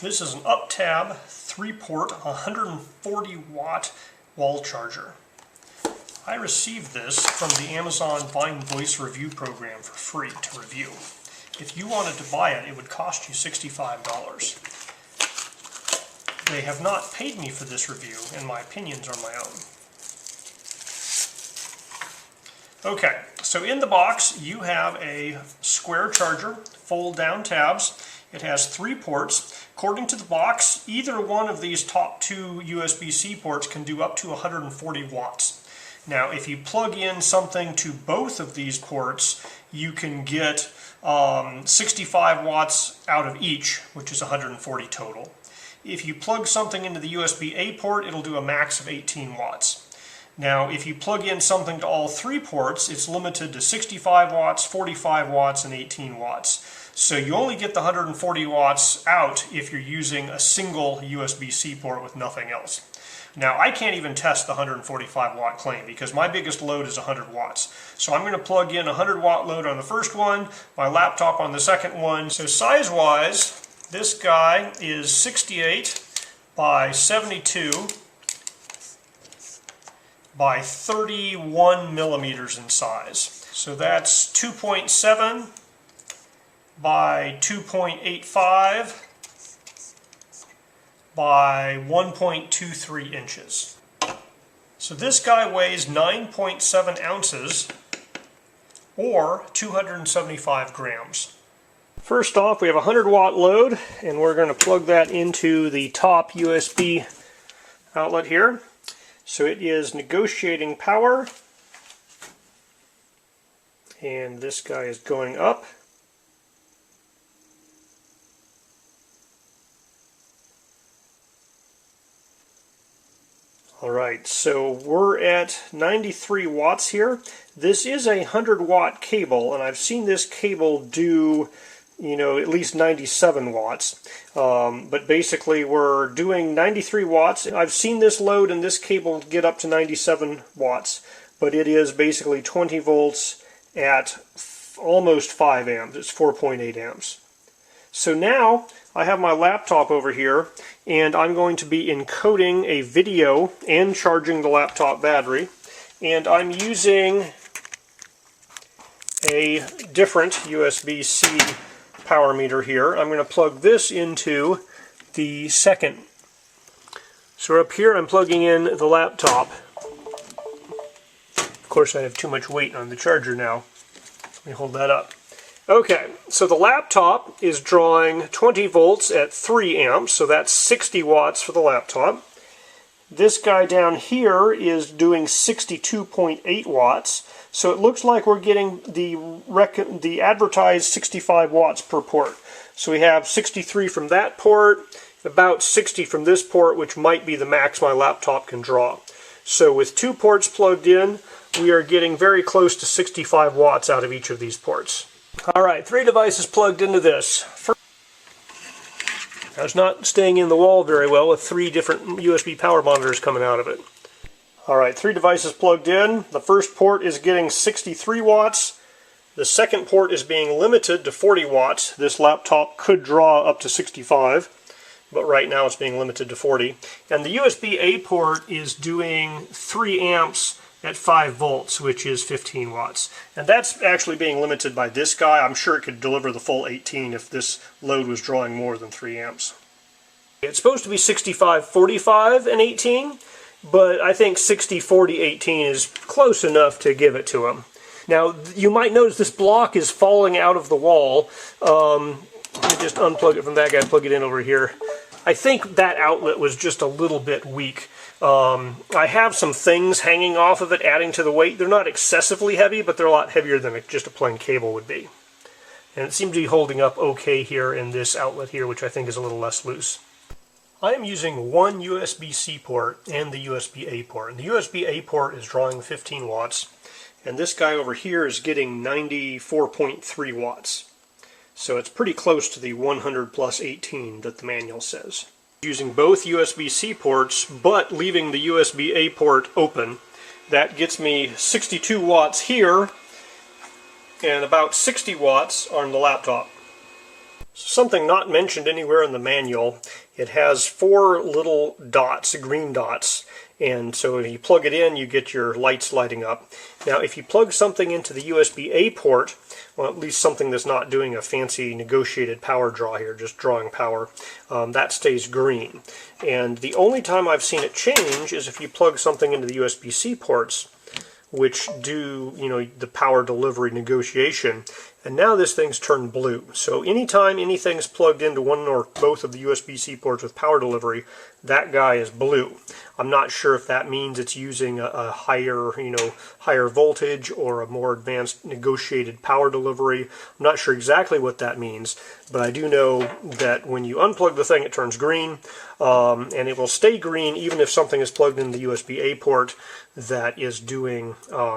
This is an UPTab 3-port 140 watt wall charger. I received this from the Amazon Vine Voice Review program for free to review. If you wanted to buy it, it would cost you $65. They have not paid me for this review, and my opinions are my own. Okay, so in the box you have a square charger, fold down tabs. It has 3 ports. According to the box, either one of these top 2 USB-C ports can do up to 140 watts. Now, if you plug in something to both of these ports, you can get 65 watts out of each, which is 140 total. If you plug something into the USB-A port, it'll do a max of 18 watts. Now, if you plug in something to all 3 ports, it's limited to 65 watts, 45 watts, and 18 watts. So you only get the 140 watts out if you're using a single USB-C port with nothing else. Now, I can't even test the 145 watt claim because my biggest load is 100 watts. So I'm going to plug in a 100 watt load on the first one, my laptop on the second one. So size-wise, this guy is 68 by 72 by 31 millimeters in size. So that's 2.7 by 2.85 by 1.23 inches. So this guy weighs 9.7 ounces or 275 grams. First off, we have a 100 watt load, and we're going to plug that into the top USB outlet here. So it is negotiating power, and this guy is going up. Alright, so we're at 93 watts here. This is a 100 watt cable, and I've seen this cable do, at least 97 watts. But basically we're doing 93 watts. I've seen this load and this cable get up to 97 watts, but it is basically 20 volts at almost 5 amps. It's 4.8 amps. So now I have my laptop over here, and I'm going to be encoding a video and charging the laptop battery, and I'm using a different USB-C power meter here. I'm going to plug this into the second. So up here I'm plugging in the laptop. Of course I have too much weight on the charger now. Let me hold that up. Okay, so the laptop is drawing 20 volts at 3 amps, so that's 60 watts for the laptop. This guy down here is doing 62.8 watts, so it looks like we're getting the advertised 65 watts per port. So we have 63 from that port, about 60 from this port, which might be the max my laptop can draw. So with 2 ports plugged in, we are getting very close to 65 watts out of each of these ports. Alright, 3 devices plugged into this. First, now it's not staying in the wall very well with 3 different USB power monitors coming out of it. Alright, 3 devices plugged in. The first port is getting 63 watts. The second port is being limited to 40 watts. This laptop could draw up to 65, but right now it's being limited to 40. And the USB-A port is doing 3 amps at 5 volts, which is 15 watts. And that's actually being limited by this guy. I'm sure it could deliver the full 18 if this load was drawing more than 3 amps. It's supposed to be 65, 45, and 18, but I think 60, 40, 18 is close enough to give it to him. Now, you might notice this block is falling out of the wall. Let me just unplug it from that guy and plug it in over here. I think that outlet was just a little bit weak. I have some things hanging off of it, adding to the weight. They're not excessively heavy, but they're a lot heavier than just a plain cable would be. And it seems to be holding up okay here in this outlet here, which I think is a little less loose. I am using one USB-C port and the USB-A port. And the USB-A port is drawing 15 watts, and this guy over here is getting 94.3 watts. So it's pretty close to the 100 plus 18 that the manual says. Using both USB-C ports, but leaving the USB-A port open. That gets me 62 watts here, and about 60 watts on the laptop. Something not mentioned anywhere in the manual, it has 4 little dots, green dots, and so when you plug it in you get your lights lighting up. Now if you plug something into the USB-A port, well at least something that's not doing a fancy negotiated power draw here, just drawing power, that stays green. And the only time I've seen it change is if you plug something into the USB-C ports, which do, you know, the power delivery negotiation, and now this thing's turned blue. So anytime anything's plugged into one or both of the USB-C ports with power delivery, that guy is blue. I'm not sure if that means it's using a higher, higher voltage or a more advanced negotiated power delivery. I'm not sure exactly what that means, but I do know that when you unplug the thing, it turns green, and it will stay green even if something is plugged in the USB-A port that is doing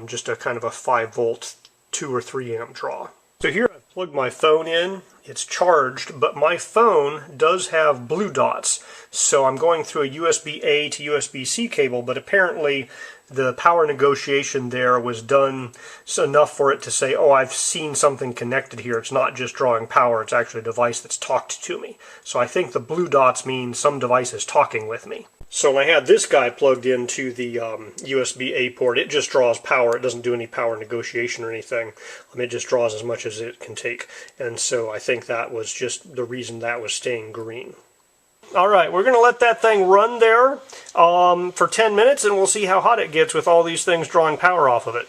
just a kind of a 5-volt, 2 or 3 amp draw. So here I've plugged my phone in, it's charged, but my phone does have blue dots. So I'm going through a USB-A to USB-C cable, but apparently the power negotiation there was done enough for it to say, oh, I've seen something connected here. It's not just drawing power, it's actually a device that's talked to me. So I think the blue dots mean some device is talking with me. So when I had this guy plugged into the USB-A port, it just draws power. It doesn't do any power negotiation or anything. It just draws as much as it can take. And so I think that was just the reason that was staying green. Alright, we're going to let that thing run there for 10 minutes and we'll see how hot it gets with all these things drawing power off of it.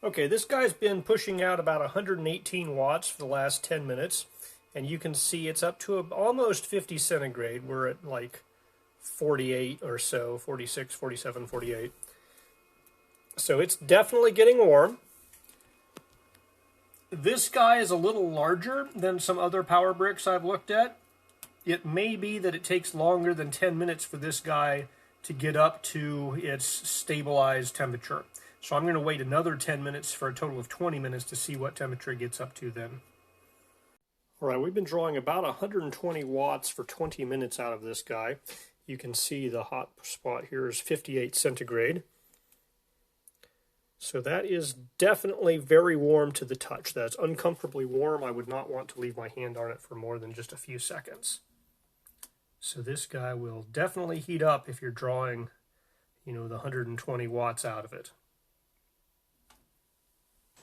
Okay, this guy's been pushing out about 118 watts for the last 10 minutes. And you can see it's up to almost 50 centigrade. We're at like 48 or so, 46, 47, 48. So it's definitely getting warm. This guy is a little larger than some other power bricks I've looked at. It may be that it takes longer than 10 minutes for this guy to get up to its stabilized temperature. So I'm going to wait another 10 minutes for a total of 20 minutes to see what temperature it gets up to then. Alright, we've been drawing about 120 watts for 20 minutes out of this guy. You can see the hot spot here is 58 centigrade. So that is definitely very warm to the touch. That's uncomfortably warm. I would not want to leave my hand on it for more than just a few seconds. So this guy will definitely heat up if you're drawing, the 120 watts out of it.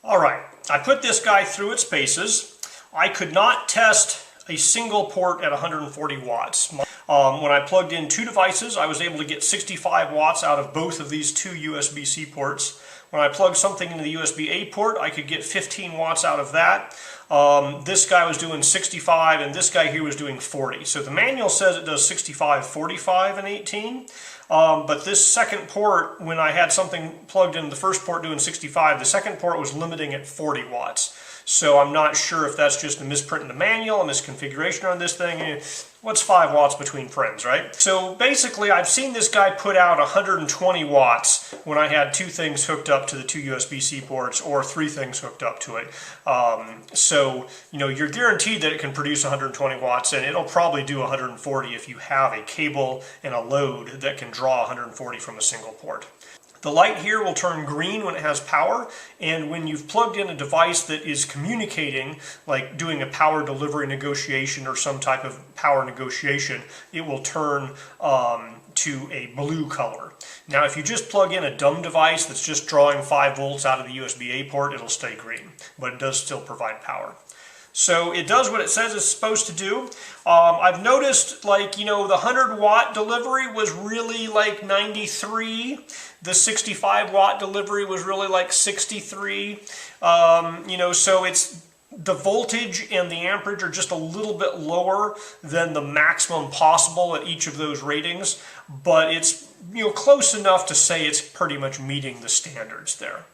All right, I put this guy through its paces. I could not test a single port at 140 watts. When I plugged in 2 devices, I was able to get 65 watts out of both of these 2 USB-C ports. When I plugged something into the USB-A port, I could get 15 watts out of that. This guy was doing 65 and this guy here was doing 40. So the manual says it does 65, 45, and 18. But this second port, when I had something plugged in the first port doing 65, the second port was limiting at 40 watts. So I'm not sure if that's just a misprint in the manual, a misconfiguration on this thing. What's 5 watts between friends, right? So basically I've seen this guy put out 120 watts when I had 2 things hooked up to the 2 USB-C ports or 3 things hooked up to it. So you're guaranteed that it can produce 120 watts, and it'll probably do 140 if you have a cable and a load that can draw 140 from a single port. The light here will turn green when it has power, and when you've plugged in a device that is communicating, like doing a power delivery negotiation or some type of power negotiation, it will turn to a blue color. Now if you just plug in a dumb device that's just drawing 5 volts out of the USB-A port, it'll stay green, but it does still provide power. So it does what it says it's supposed to do. I've noticed, the 100 watt delivery was really like 93. The 65 watt delivery was really like 63. So it's the voltage and the amperage are just a little bit lower than the maximum possible at each of those ratings, but it's close enough to say it's pretty much meeting the standards there.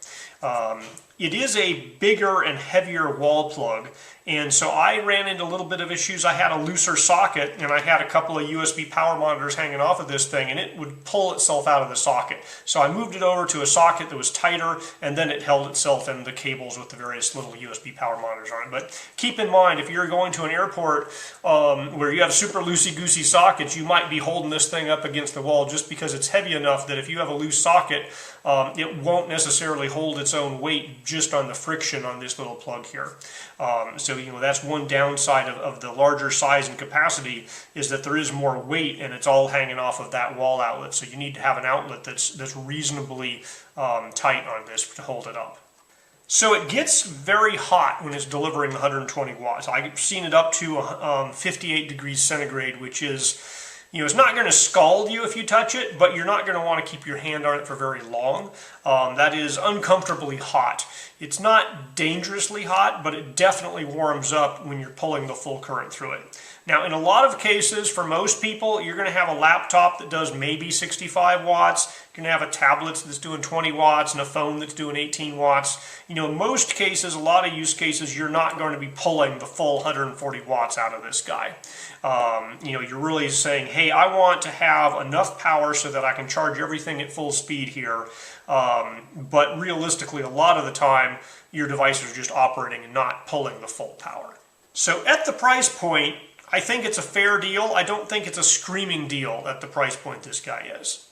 It is a bigger and heavier wall plug, and so I ran into a little bit of issues. I had a looser socket, and I had a couple of USB power monitors hanging off of this thing, and it would pull itself out of the socket. So I moved it over to a socket that was tighter, and then it held itself in the cables with the various little USB power monitors on it. But keep in mind, if you're going to an airport where you have super loosey-goosey sockets, you might be holding this thing up against the wall just because it's heavy enough that if you have a loose socket, it won't necessarily hold its own weight just on the friction on this little plug here. So that's one downside of the larger size and capacity, is that there is more weight and it's all hanging off of that wall outlet. So you need to have an outlet that's reasonably tight on this to hold it up. So it gets very hot when it's delivering 120 watts. I've seen it up to 58 degrees centigrade, which is, it's not going to scald you if you touch it, but you're not going to want to keep your hand on it for very long. That is uncomfortably hot. It's not dangerously hot, but it definitely warms up when you're pulling the full current through it. Now, in a lot of cases, for most people, you're going to have a laptop that does maybe 65 watts. You're going to have a tablet that's doing 20 watts and a phone that's doing 18 watts. In most cases, a lot of use cases, you're not going to be pulling the full 140 watts out of this guy. You're really saying, hey, I want to have enough power so that I can charge everything at full speed here. But realistically, a lot of the time, your device is just operating and not pulling the full power. So at the price point, I think it's a fair deal. I don't think it's a screaming deal at the price point this guy is.